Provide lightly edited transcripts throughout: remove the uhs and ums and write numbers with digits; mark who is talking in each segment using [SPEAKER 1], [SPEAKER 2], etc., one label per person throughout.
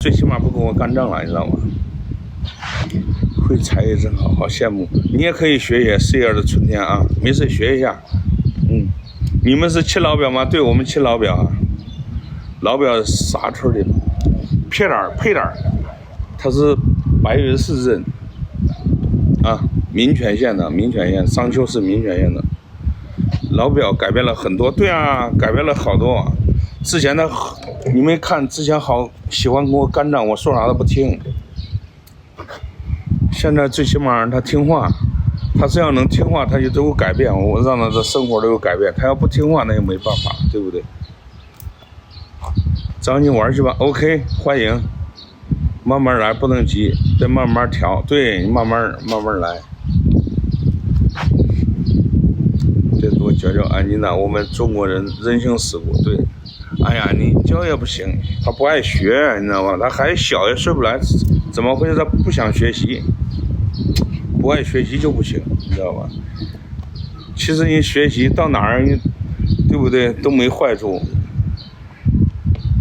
[SPEAKER 1] 最起码不跟我干仗了，你知道吗？会才艺真好，好羡慕。你也可以学学四叶的春天啊，没事学一下。你们是亲老表吗？对，我们亲老表啊。老表啥村的？佩尔，他是白云市人啊，民权县的，商丘市民权县的。老表改变了很多，对啊，改变了好多。之前的你没看，之前好喜欢跟我干仗，我说啥都不听。现在最起码他听话，他只要能听话，他就都有改变。我让他的生活都有改变，他要不听话那也没办法，对不对？找你玩去吧 ，OK， 欢迎，慢慢来，不能急，得慢慢调，对，慢慢来。得多教教安妮娜，我们中国人人情世故，对。哎呀，你教也不行，他不爱学，你知道吗？他还小也学不来，怎么回事？他不想学习，不爱学习就不行，你知道吧？其实你学习到哪儿，对不对？都没坏处。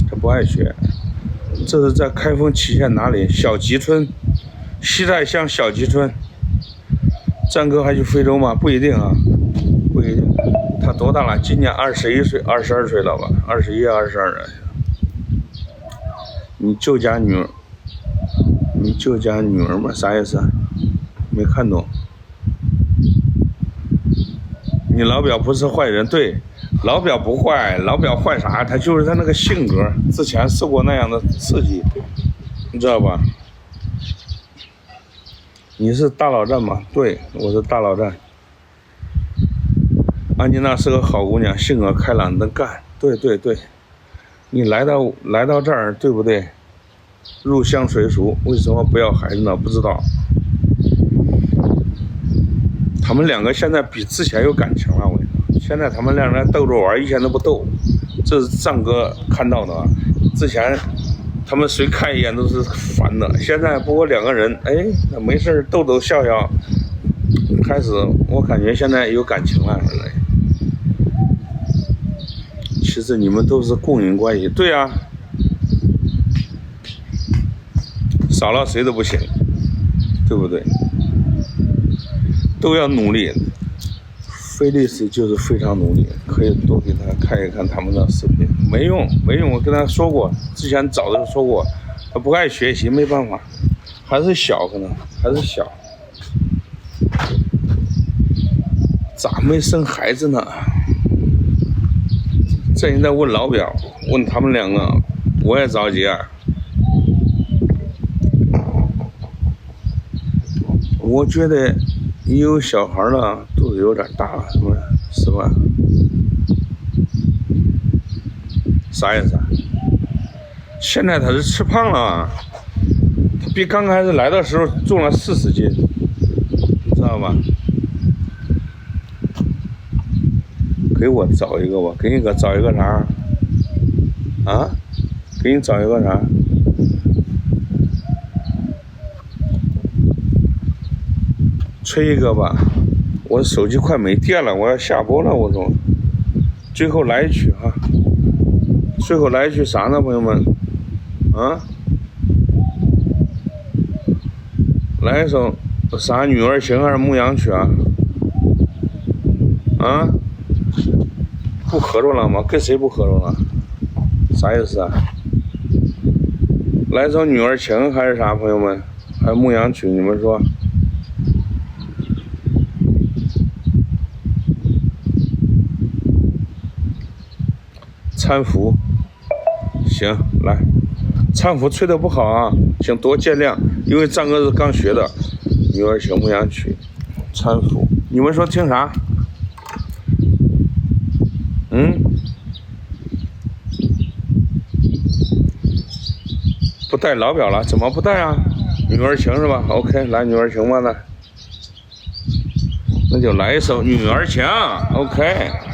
[SPEAKER 1] 他不爱学。这是在开封祁县哪里？小集村，西寨乡小集村。战哥还去非洲吗？不一定啊，不一定。他多大了？今年21岁、22岁了吧？21、22了。你舅家女儿吗？啥意思？没看懂。你老表不是坏人，对，老表不坏，老表坏啥？他就是他那个性格，之前受过那样的刺激，你知道吧？你是大老站吗？对，我是大老站。安妮娜是个好姑娘，性格开朗能干。对，你来到这儿，对不对？入乡随俗，为什么不要孩子呢？不知道。他们两个现在比之前有感情了，我跟你说，现在他们两人斗着玩，以前都不斗。这是战哥看到的啊。之前他们谁看一眼都是烦的，现在不过两个人，那没事逗笑，开始我感觉现在有感情了。其实你们都是共赢关系，对啊，少了谁都不行，对不对？都要努力。菲利斯就是非常努力，可以多给他看一看他们的视频。没用，我跟他说过，之前早就说过，他不爱学习，没办法，还是小，可能还是小。咋没生孩子呢？这人在问老表，问他们两个，我也着急啊。我觉得你有小孩了，肚子有点大了，是吧？啥意思啊？现在他是吃胖了，他比刚开始来的时候重了40斤，你知道吧？给我找一个吧，给你找一个啥？啊？给你找一个啥？吹一个吧，我手机快没电了，我要下播了，我说。最后来一曲哈，最后来一曲啥呢，朋友们？啊？来一首啥？女儿情还是牧羊曲啊？啊？不合作了吗？跟谁不合作了？啥意思啊？来首女儿情还是啥，朋友们？还是牧羊曲？你们说？搀扶，行，来，搀扶吹得不好啊，请多见谅，因为战哥是刚学的，女儿情牧羊曲，搀扶，你们说听啥？不带老表了，怎么不带啊？女儿情是吧 ？OK， 来女儿情吧，那就来一首女儿情 ，OK。